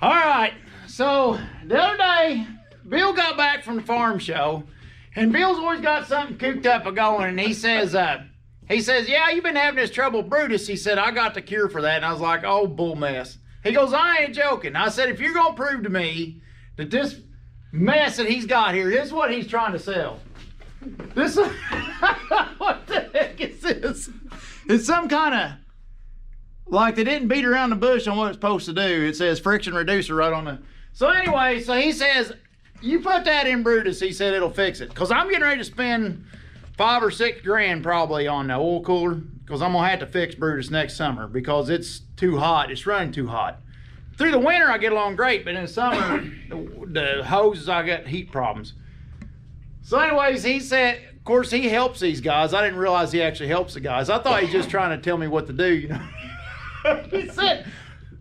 All right, so the other day, Bill got back from the farm show, and Bill's always got something cooked up going, and he says, yeah, you've been having this trouble, Brutus. He said, I got the cure for that, and I was like, oh, bull mess. He goes, I ain't joking. I said, if you're gonna prove to me that this mess that he's got here, this is what he's trying to sell. This is, what the heck is this? It's some kind of, like they didn't beat around the bush on what it's supposed to do. It says friction reducer right on the. So anyway, so he says, you put that in Brutus, he said it'll fix it. Cause I'm getting ready to spend $5 or $6 grand probably on the oil cooler. Cause I'm gonna have to fix Brutus next summer because it's too hot, it's running too hot. Through the winter I get along great, but in the summer, the hoses, I got heat problems. So anyways, he said, of course he helps these guys. I didn't realize he actually helps the guys. I thought he was just trying to tell me what to do, you know. He said,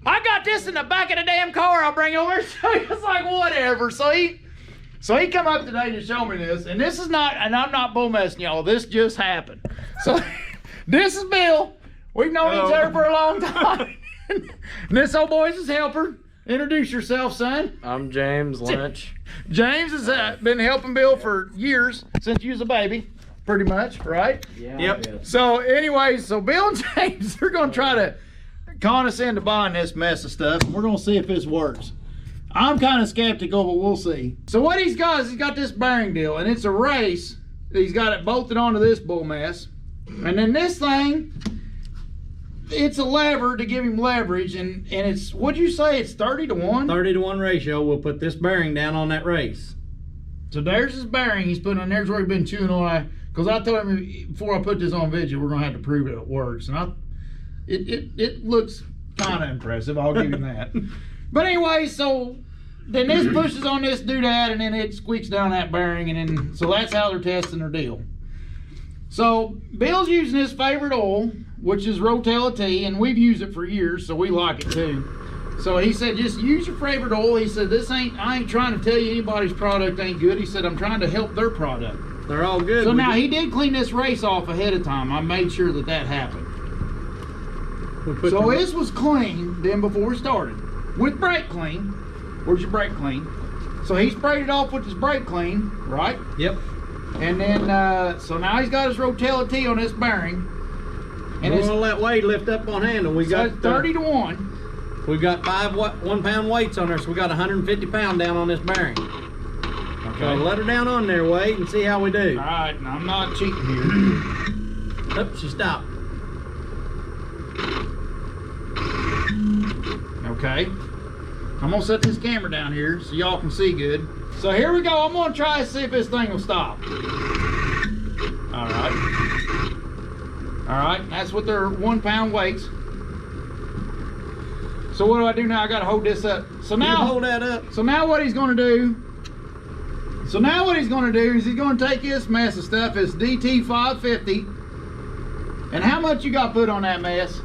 I got this in the back of the damn car, I'll bring over. So it's like, whatever. So he come up today to show me this, and this is not, and I'm not bull messing y'all, this just happened. So this is Bill. We've known each other for a long time. And this old boy's his helper. Introduce yourself, son. I'm James Lynch. James has been helping Bill for years, since you was a baby, pretty much, right? Yeah. Yep. So anyway, so Bill and James, they're gonna try to con us into buying this mess of stuff, and we're gonna see if this works. I'm kind of skeptical, but we'll see. So what he's got is he's got this bearing deal, and it's a race. He's got it bolted onto this bull mess, and then this thing, it's a lever to give him leverage, and it's, what'd you say, it's 30 to 1? 30 to 1 ratio. We'll put this bearing down on that race. So there's his bearing he's putting on. There's where he's been chewing on. Because I told him before I put this on video, we're gonna have to prove it works, and it looks kind of impressive. I'll give him that. But anyway, so then this pushes on this doodad, and then it squeaks down that bearing, and then so that's how they're testing their deal. So Bill's using his favorite oil, which is Rotella T, and we've used it for years, so we like it too. So he said, just use your favorite oil. He said, I ain't trying to tell you anybody's product ain't good. He said, I'm trying to help their product. They're all good. So now he did clean this race off ahead of time. I made sure that happened. So this was clean then before we started. With brake clean. Where's your brake clean? So he sprayed it off with his brake clean, right? Yep. And then, so now he's got his Rotella T on this bearing. And we're gonna let Wade lift up on handle. We got 30 to 1. We've got 5 1-pound weights on there, so we got 150 pound down on this bearing. Okay. So let her down on there, Wade, and see how we do. All right, now I'm not cheating here. Oops, she stopped. Okay. I'm gonna set this camera down here so y'all can see good. So here we go. I'm gonna try to see if this thing will stop. All right. All right, that's with their 1-pound weights. So what do I do now? I gotta hold this up. So now, you hold that up. So now what he's gonna do, is he's gonna take this mess of stuff, it's DT550. And how much you got put on that mess?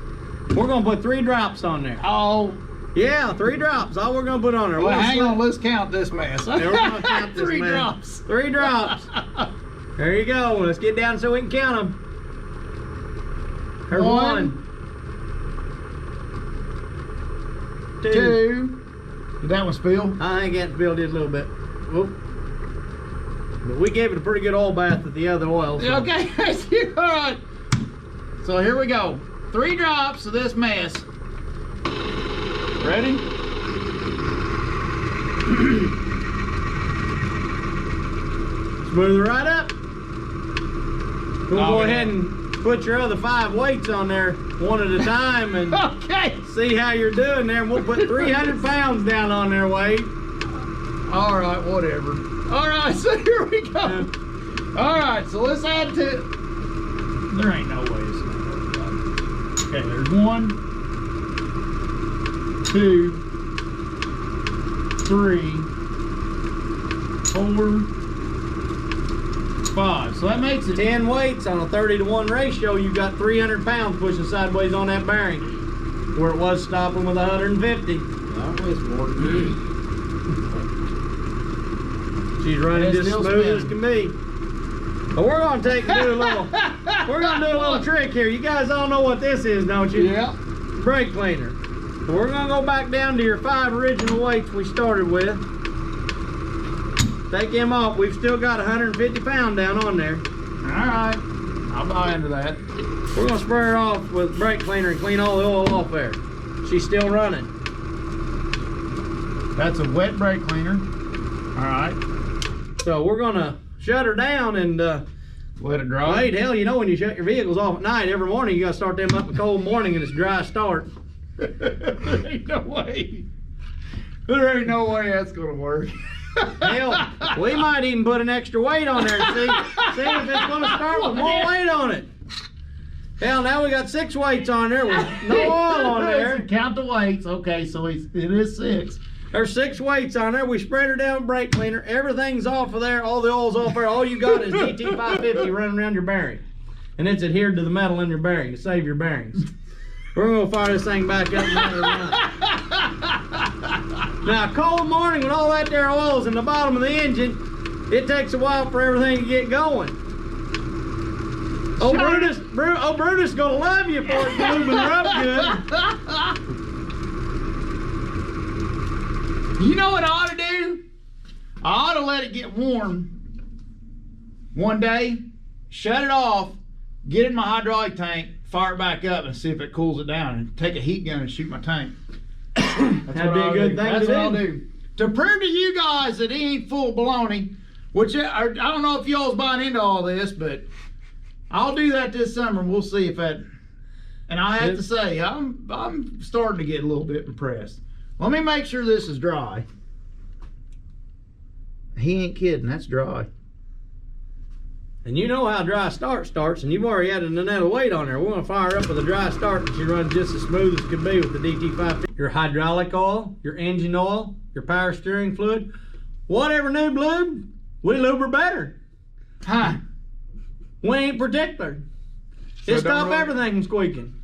We're gonna put 3 drops on there. Oh. Yeah, 3 drops. All we're gonna put on there. Well, hang on, let's count this mess. Yeah, we're gonna count this 3 mess. drops. 3 drops. There you go. Let's get down so we can count them. There's 1. 2. Did that one spill? I think that spilled it a little bit. Whoop. But we gave it a pretty good oil bath with the other oil. So. Okay, all right. So here we go. 3 drops of this mess. Ready? Smooth it right up. We'll go ahead yeah. and put your other 5 weights on there one at a time and okay. See how you're doing there. And we'll put 300 pounds down on there, Wade. All right, whatever. All right, so here we go. All right, so let's add to. There ain't no way it's gonna work. Okay, there's 1, 2, 3, 4, 5. So that makes it 10 weights on a 30 to 1 ratio. You got 300 pounds pushing sideways on that bearing, where it was stopping with 150. That was more good. She's running just smooth as can be. But we're gonna do a little trick here. You guys all know what this is, don't you? Yeah. Brake cleaner. So we're gonna go back down to your 5 original weights we started with. Take them off. We've still got 150 pounds down on there. All right, I'll buy into that. We're gonna spray her off with brake cleaner and clean all the oil off there. She's still running. That's a wet brake cleaner. All right. So we're gonna shut her down and let it dry. wait, hell, you know when you shut your vehicles off at night, every morning you gotta start them up in the cold morning and it's dry start. There ain't no way. There ain't no way that's gonna work. Hell, we might even put an extra weight on there and see if it's gonna start with more weight on it. Hell, now we got 6 weights on there with no oil on there. Count the weights. Okay, so it is 6. There's 6 weights on there. We spread her down with brake cleaner. Everything's off of there. All the oil's off there. All you got is DT550 running around your bearing. And it's adhered to the metal in your bearing to save your bearings. We're gonna fire this thing back up and let her run. Now, cold morning when all that there oil's in the bottom of the engine, it takes a while for everything to get going. Brutus gonna love you for it moving her up good. You know what I ought to do? I ought to let it get warm one day, shut it off, get in my hydraulic tank, fire it back up and see if it cools it down, and take a heat gun and shoot my tank. That'd be a good thing to do. That's what I'll do. To prove to you guys that he ain't full of baloney, which I don't know if y'all's buying into all this, but I'll do that this summer. We'll see if that. And I have to say, I'm starting to get a little bit impressed. Let me make sure this is dry. He ain't kidding. That's dry. And you know how dry start starts, and you've already added another weight on there. We're gonna fire her up with a dry start and she runs just as smooth as could be with the DT550. Your hydraulic oil, your engine oil, your power steering fluid, whatever new lube, we lube her better. Huh. We ain't particular. So It stop really... everything from squeaking.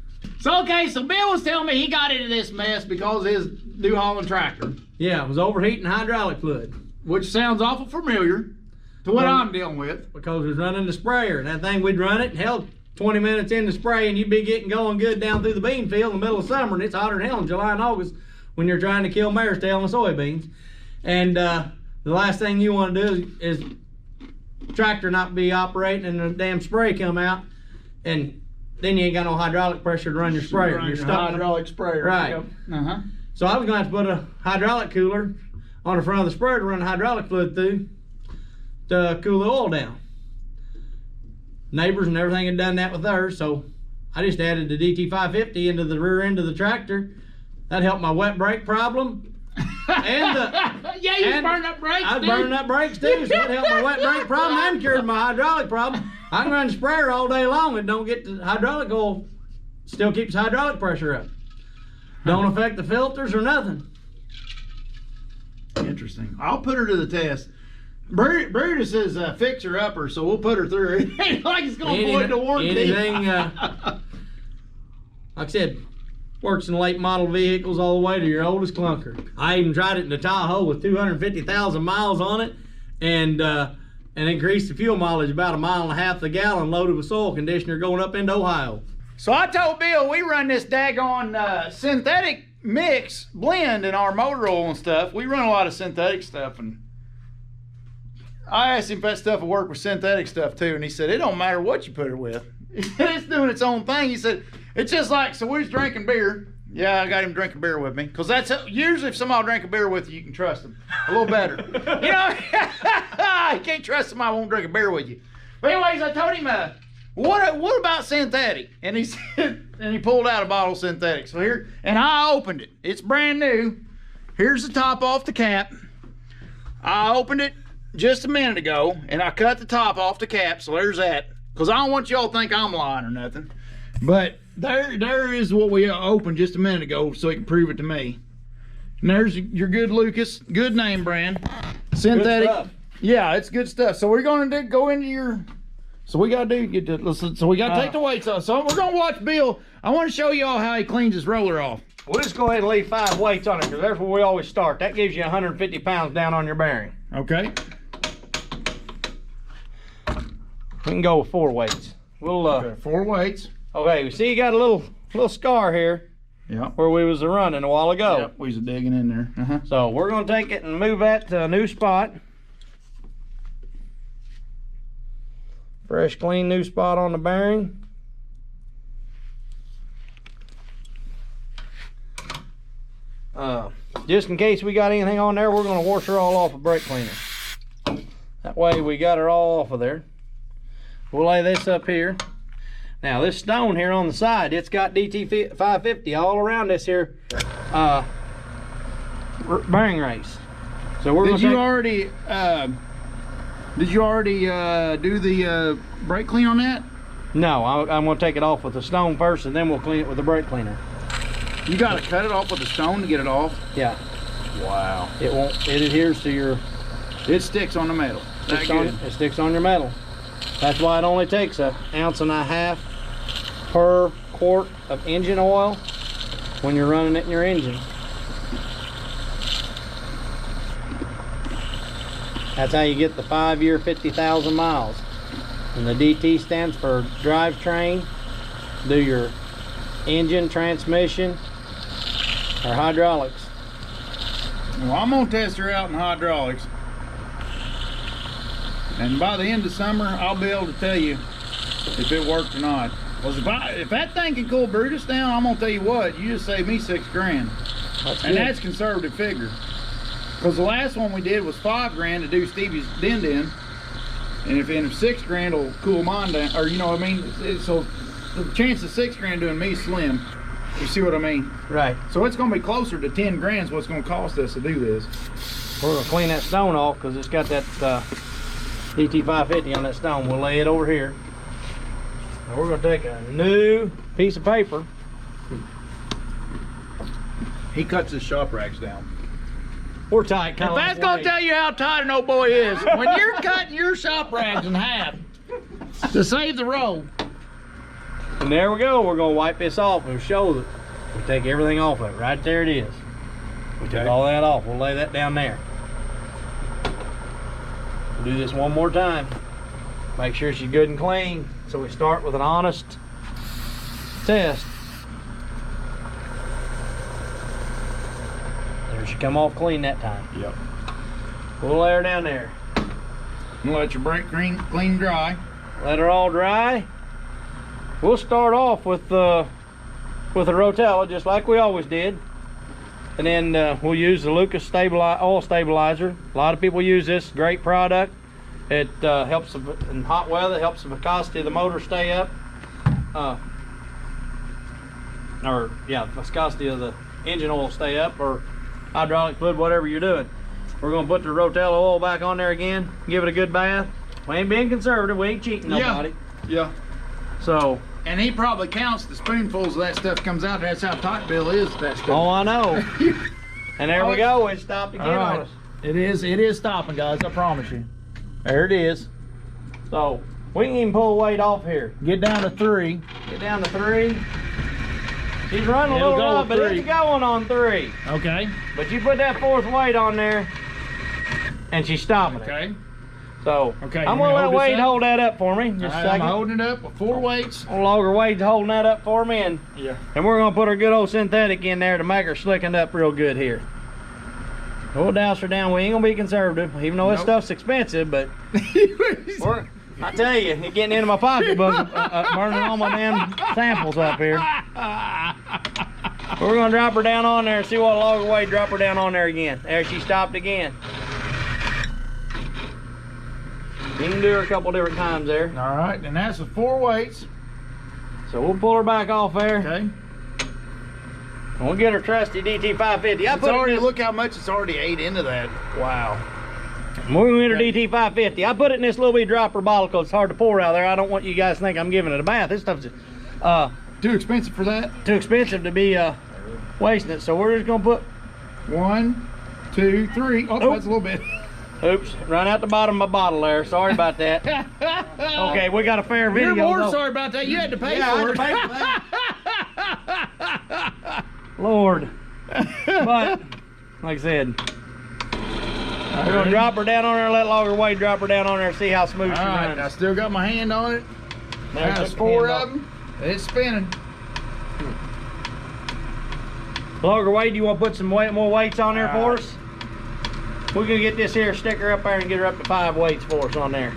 So okay, so Bill was telling me he got into this mess because of his New Holland tractor. Yeah, it was overheating hydraulic fluid. Which sounds awful familiar to what I'm dealing with. Because it was running the sprayer, and that thing, we'd run it and held 20 minutes in the spray, and you'd be getting going good down through the bean field in the middle of summer, and it's hotter than hell in July and August when you're trying to kill mare's tail and soybeans. And the last thing you want to do is tractor not be operating and the damn spray come out, and then you ain't got no hydraulic pressure to run your sprayer. You're stuck in hydraulic sprayer. Right. Yep. Uh-huh. So I was going to have to put a hydraulic cooler on the front of the sprayer to run the hydraulic fluid through to cool the oil down. Neighbors and everything had done that with theirs, so I just added the DT550 into the rear end of the tractor. That helped my wet brake problem. And yeah, you burn up brakes. I was burning up brakes too, so that helped my wet brake problem and cured my hydraulic problem. I can run the sprayer all day long and don't get the hydraulic oil, still keeps hydraulic pressure up. Don't affect the filters or nothing. Interesting. I'll put her to the test. Brutus is a fixer-upper, so we'll put her through. It ain't like it's going to void the warranty. Anything, like I said, works in late model vehicles all the way to your oldest clunker. I even tried it in the Tahoe with 250,000 miles on it, and increased the fuel mileage about 1.5 miles a gallon loaded with soil conditioner going up into Ohio. So I told Bill we run this daggone synthetic mix blend in our motor oil and stuff. We run a lot of synthetic stuff, and I asked him if that stuff would work with synthetic stuff too, and he said it don't matter what you put it with. It's doing its own thing. He said it's just like, so we was drinking beer. Yeah, I got him drinking beer with me, because that's usually if somebody will drink a beer with you, you can trust them a little better. You know, you can't trust somebody who won't drink a beer with you. But anyways, I told him, what about synthetic? And he said, and he pulled out a bottle of synthetic. So here, and I opened it. It's brand new. Here's the top off the cap. I opened it just a minute ago, and I cut the top off the cap, so there's that. Because I don't want y'all to think I'm lying or nothing. But there is what we opened just a minute ago, so he can prove it to me. And there's your good Lucas, good name brand. Synthetic. Good stuff. Yeah, it's good stuff. So we're gonna go into your, so we gotta take the weights off. So we're gonna watch Bill. I want to show y'all how he cleans his roller off. We'll just go ahead and leave 5 weights on it, because that's where we always start. That gives you 150 pounds down on your bearing. Okay. We can go with 4 weights. We'll Okay, 4 weights. okay, you see you got a little scar here. Yep. where we was running a while ago. Yep, we was digging in there. So we're gonna take it and move that to a new spot. Fresh, clean, new spot on the bearing. Just in case we got anything on there, we're gonna wash her all off with brake cleaner. That way we got her all off of there. We'll lay this up here. Now this stone here on the side, it's got DT550 all around this here bearing race. So we're Did you already do the brake clean on that? No, I'm gonna take it off with the stone first, and then we'll clean it with the brake cleaner. You gotta cut it off with a stone to get it off? Yeah. Wow. It won't. It adheres to your. It sticks on the metal. It sticks on your metal. That's why it only takes 1.5 ounces per quart of engine oil when you're running it in your engine. That's how you get the 5-year, 50,000 miles. And the DT stands for drivetrain. Do your engine, transmission, or hydraulics. Well, I'm gonna test her out in hydraulics. And by the end of summer, I'll be able to tell you if it worked or not. Because if that thing can cool Brutus down, I'm gonna tell you what, you just saved me $6 grand. That's conservative figure. Because the last one we did was $5 grand to do Stevie's din. And if $6 grand will cool mine down, or you know what I mean? So the chance of $6 grand doing me is slim. You see what I mean? Right. So it's gonna be closer to 10 grand is what's gonna cost us to do this. We're gonna clean that stone off because it's got that DT550 on that stone. We'll lay it over here. Now we're gonna take a new piece of paper. He cuts his shop racks down. We're tight. If that's gonna tell you how tight an old boy is, when you're cutting your shop racks in half to save the road. And there we go. We're gonna wipe this off and show that we take everything off of it. Right there it is. We took all that off. We'll lay that down there. We'll do this one more time. Make sure she's good and clean. So we start with an honest test. There she come off clean that time. Yep. We'll lay her down there. And let your brake clean dry. Let her all dry. We'll start off with a Rotella, just like we always did. And then we'll use the Lucas oil stabilizer. A lot of people use this, great product. It helps in hot weather, helps the viscosity of the motor stay up. Viscosity of the engine oil stay up, or hydraulic fluid, whatever you're doing. We're gonna put the Rotella oil back on there again, give it a good bath. We ain't being conservative, we ain't cheating nobody. Yeah. So. And he probably counts the spoonfuls of that stuff comes out. That's how tight Bill is with that stuff. Oh, I know. And there we go. It stopped again on us. It is stopping, guys. I promise you. There it is. So we can even pull weight off here. Get down to 3. Get down to 3. She's running a little rough, but it's going on 3. Okay. But you put that 4th weight on there, and she's stopping it. Okay. So okay, I'm gonna let Wade hold that up for me. Just a second. I'm holding it up with 4 weights. I'll log her Wade's holding that up for me, and we're gonna put our good old synthetic in there to make her slickened up real good here. We'll douse her down. We ain't gonna be conservative, even though this stuff's expensive, but I tell you, it's getting into my pocketbook, burning all my damn samples up here. We're gonna drop her down on there and see what log away. Drop her down on there again. There she stopped again. You can do her a couple different times there. All right, and that's with 4 weights. So we'll pull her back off there. Okay. And we'll get her trusty DT550. Look how much it's already ate into that. Wow. We're gonna get her DT550. I put it in this little wee dropper bottle because it's hard to pour out there. I don't want you guys to think I'm giving it a bath. This stuff's too expensive for that. Too expensive to be wasting it. So we're just gonna put 1, 2, 3. Oh, that's a little bit. Oops, run out the bottom of my bottle there. Sorry about that. Okay, we got a fair video. You're more sorry about that. You had to pay for it. I had to pay for that. Lord. But, like I said, we're going to drop her down on there, let Logger Wade drop her down on there and see how smooth she runs. I still got my hand on it. There's 4 of them. It's spinning. Longer weight, do you want to put some more weights on there for us? We're going to get this here sticker up there and get her up to 5 weights for us on there.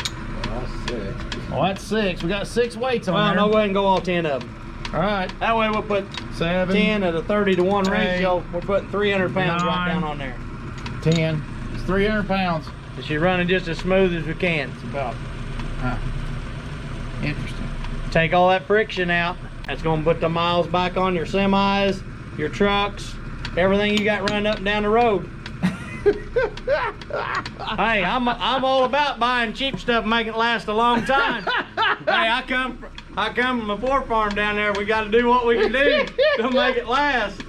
Well, that's 6. Well, that's 6. We got 6 weights on there. Well, no, go ahead and go all 10 of them. All right. That way we'll put 7, 10 at a 30-to-1 8, ratio. We're putting 300 pounds 9, right down on there. 10. It's 300 pounds. So she's running just as smooth as we can. It's about. Interesting. Take all that friction out. That's going to put the miles back on your semis, your trucks, everything you got running up and down the road. Hey, I'm all about buying cheap stuff and making it last a long time. Hey, I come from a pork farm down there. We got to do what we can do to make it last.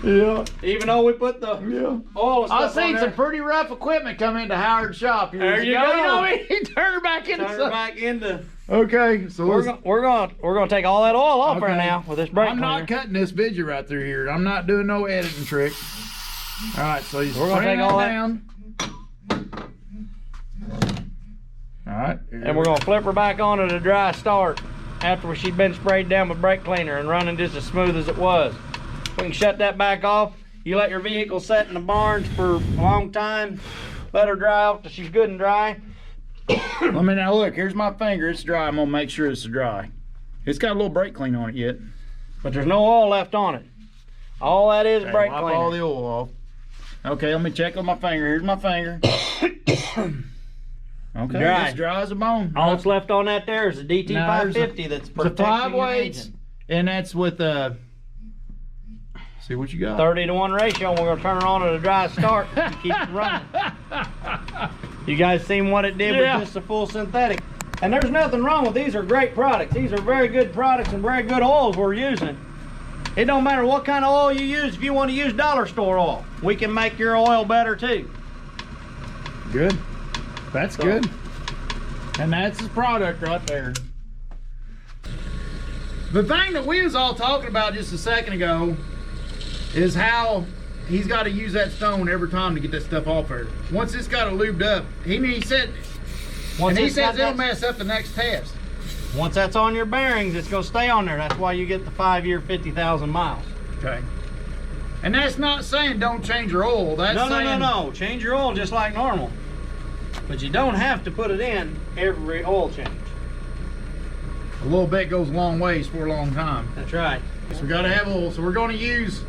Yeah. Even though we put the oil and stuff I've seen on some there. pretty rough equipment come into Howard's shop years There you ago. go. You know what I mean? Turn her back into Turn her something. back into. Okay, so We're gonna take all that oil off her now with this brake I'm cleaner. not cutting this video right through here. I'm not doing no editing trick. All right, so we're gonna take all that down. All right, And we're gonna flip her back on at a dry start after she's been sprayed down with brake cleaner and running just as smooth as it was. We can shut that back off. You let your vehicle sit in the barns for a long time. Let her dry off till she's good and dry. Let me now look. Here's my finger. It's dry. I'm gonna make sure it's dry. It's got a little brake clean on it yet. But there's no oil left on it. All that is Okay, brake wipe cleaner. all the oil off. Okay, let me check with my finger. Here's my finger. Okay, Dry. it's dry as a bone. All that's left on that there is a DT550 that's It's a protecting 5 your weights, engine. and that's with see what you got. 30-to-1 ratio, and we're gonna turn her on at a dry start and keep it running. You guys seen what it did with just a full synthetic. And there's nothing wrong with these. Are great products. These are very good products and very good oils we're using. It don't matter what kind of oil you use. If you want to use dollar store oil, we can make your oil better too. Good. That's good. And that's his product right there. The thing that we was all talking about just a second ago is how he's got to use that stone every time to get that stuff off there. Once it's got it lubed up, he said, he says it'll mess up the next test. Once that's on your bearings, it's going to stay on there. That's why you get the 5-year, 50,000 miles. Okay. And that's not saying don't change your oil. That's saying, No. Change your oil just like normal. But you don't have to put it in every oil change. a little bit goes a long ways for a long time. That's right. So we got to have oil. So we're going to use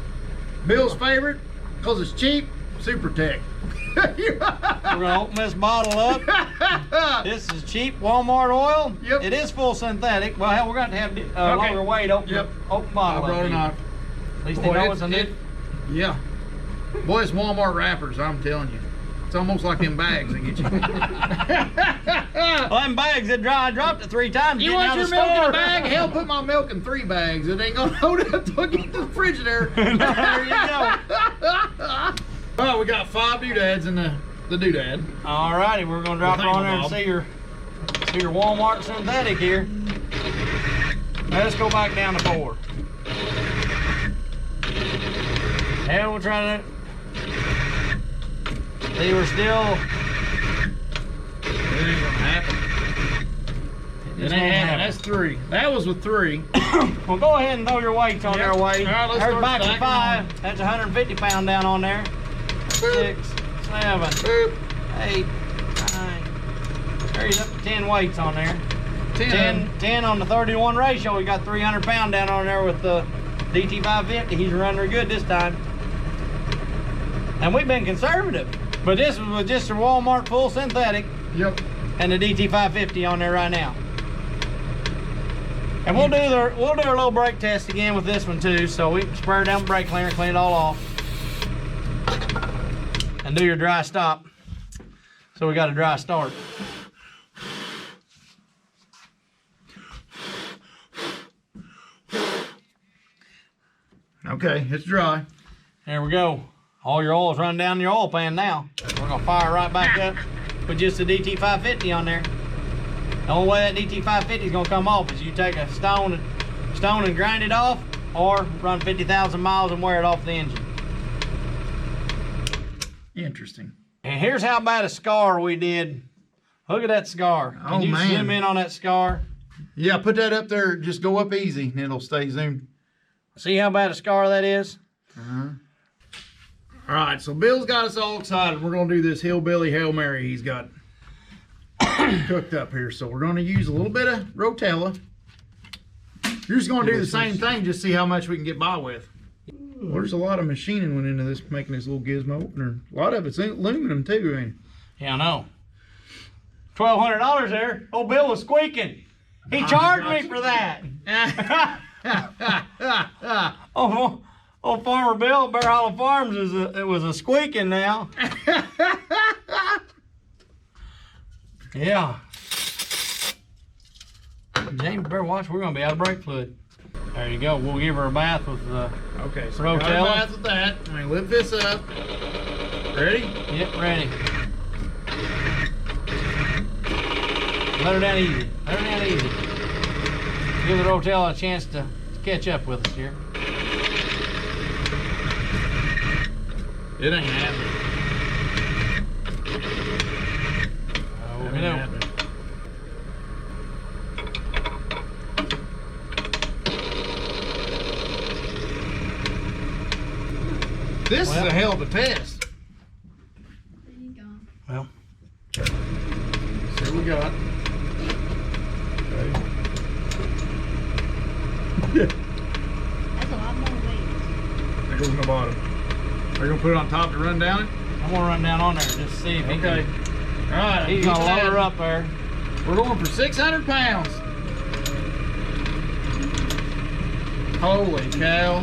Bill's favorite because it's cheap, Super Tech. We're gonna open this bottle up. This is cheap Walmart oil. Yep. It is full synthetic. Well, hell, we're going to have longer weight. Open bottle. I brought it on. At least they know it's a new. Yeah. Boy, it's Walmart wrappers, I'm telling you. It's almost like them bags they get you. Well, them bags that I dropped it 3 times. You want your milk in a bag? Hell, put my milk in 3 bags. It ain't gonna hold up till I get to the Frigidaire. There you go. Well, we got 5 doodads in the doodad. Alrighty, we're gonna drop her on there and see your Walmart synthetic here. Now let's go back down to 4. And we'll try to see we're still. It ain't gonna happen. It ain't happening. That's 3. That was with 3. Well, go ahead and throw your weights on there, Wade. All right, let's There's start back to stacking 5. That's 150 pound down on there. 6, 7, 8, 9. There's up to 10 weights on there. 10 on the 30-to-1 ratio. We got 300 pound down on there with the DT550. He's running her good this time. And we've been conservative. But this was with just a Walmart full synthetic. Yep. And the DT550 on there right now. And we'll do a little brake test again with this one too, so we can spray her down with brake cleaner, clean it all off, and do your dry stop. So we got a dry start. Okay, it's dry. There we go. All your oil's running down your oil pan now. We're gonna fire right back up with just the DT550 on there. The only way that DT550 is gonna come off is you take a stone and grind it off, or run 50,000 miles and wear it off the engine. Interesting. And here's how bad a scar we did. Look at that scar. Can you zoom in on that scar? Yeah, put that up there. Just go up easy and it'll stay zoomed. See how bad a scar that is? All right, so Bill's got us all excited. We're gonna do this hillbilly Hail Mary he's got cooked up here. So we're gonna use a little bit of Rotella. You're just gonna do the same thing, just see how much we can get by with. Well, there's a lot of machining went into this, making this little gizmo opener. A lot of it's aluminum too, ain't it? Yeah, I know. $1,200 there. Old Bill was squeaking. He charged me for that. Oh, Farmer Bill, Bear Hollow Farms it was a squeaking now. Yeah. James, better watch. We're gonna be out of brake fluid. There you go. We'll give her a bath with okay, so Rotella. got a bath with that. I'm gonna lift this up. Ready? Yep, ready. Let her down easy. Let her down easy. Give the Rotella a chance to catch up with us here. It ain't happening. Oh, It ain't happening. This is a hell of a test. There you go. Well, See what we got. That's a lot more weight. There goes my bottom. Are you gonna put it on top to run down it? I'm gonna run down on there and just see if he Okay. can. All right. He's gonna load her up there. We're going for 600 pounds. Holy cow.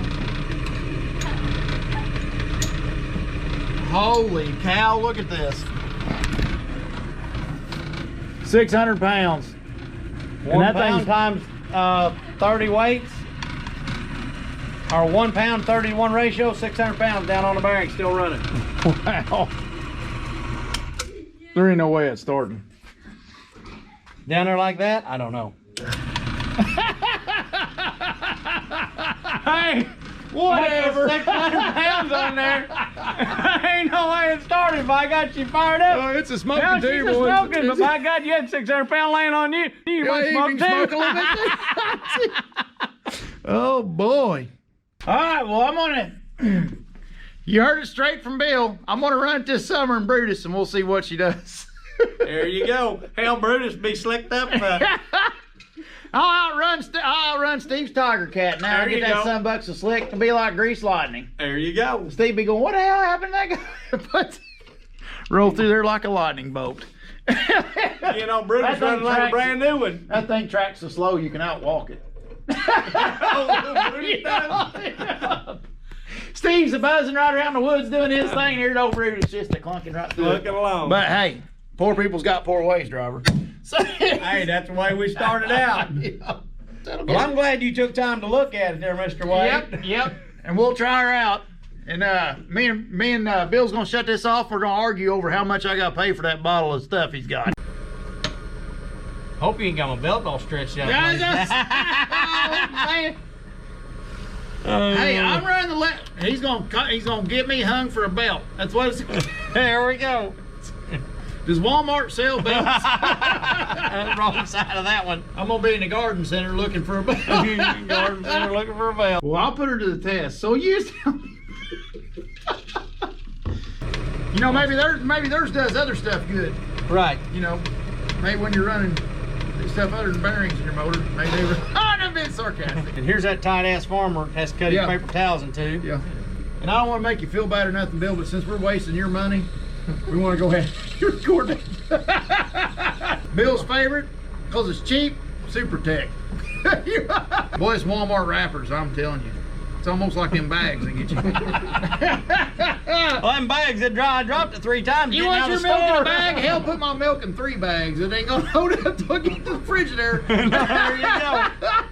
Holy cow, look at this. 600 pounds. One that pound thing's- times 30 weights, or 1 pound 30 to 1 ratio, 600 pounds down on the bearing, still running. Wow. There ain't no way it's starting. Down there like that? I don't know. Hey, whatever. 600 pounds on there. Ain't no way it started if I got you fired up. Oh, it's a smoking Well, she's too, just boys. smoking, but by God, you had 600 pounds laying on you. You Yeah, might you smoke can too. smoke a little bit too. Oh boy. All right, well I'm gonna, you heard it straight from Bill. I'm gonna run it this summer in Brutus and we'll see what she does. There you go. Hell, Brutus be slicked up. I'll outrun Steve's Tiger Cat now. There Get you that go. sunbuck so slick to be like grease lightning. There you go. Steve be going, what the hell happened to that guy? But roll through there like a lightning bolt. You know, Brutus That thing running like a tracks- brand new one. That thing tracks so slow you can outwalk it. Steve's a buzzing right around the woods doing his thing. Here's old Brutus just a clunking right through Looking it. along. But hey, poor people's got poor ways, driver. So, Hey, that's the way we started out. Yeah. Well, I'm glad you took time to look at it there, Mr. Wade. Yep. And we'll try her out. And me and Bill's gonna shut this off. We're gonna argue over how much I gotta pay for that bottle of stuff he's got. Hope you ain't got my belt all stretched out. Hey, I'm running the left. He's gonna get me hung for a belt. That's what it's. There we go. Does Walmart sell belts? Wrong side of that one. I'm gonna be in the garden center looking for a belt. Garden center looking for a belt. Well, I'll put her to the test. So you know, maybe theirs does other stuff good. Right. You know, maybe when you're running stuff other than bearings in your motor, maybe they were. I'm being sarcastic. And here's that tight ass farmer that has to cut Yeah. his paper towels in two. Yeah. And I don't want to make you feel bad or nothing, Bill, but since we're wasting your money, we want to go ahead and record it. Bill's favorite, because it's cheap, Super Tech. Boy, it's Walmart wrappers, I'm telling you. It's almost like them bags they get you. Well, them bags that dry, I dropped it 3 times. You getting want out your of the milk in store. a bag? Hell, put my milk in 3 bags. It ain't gonna hold up till I get to the Frigidaire. There you go.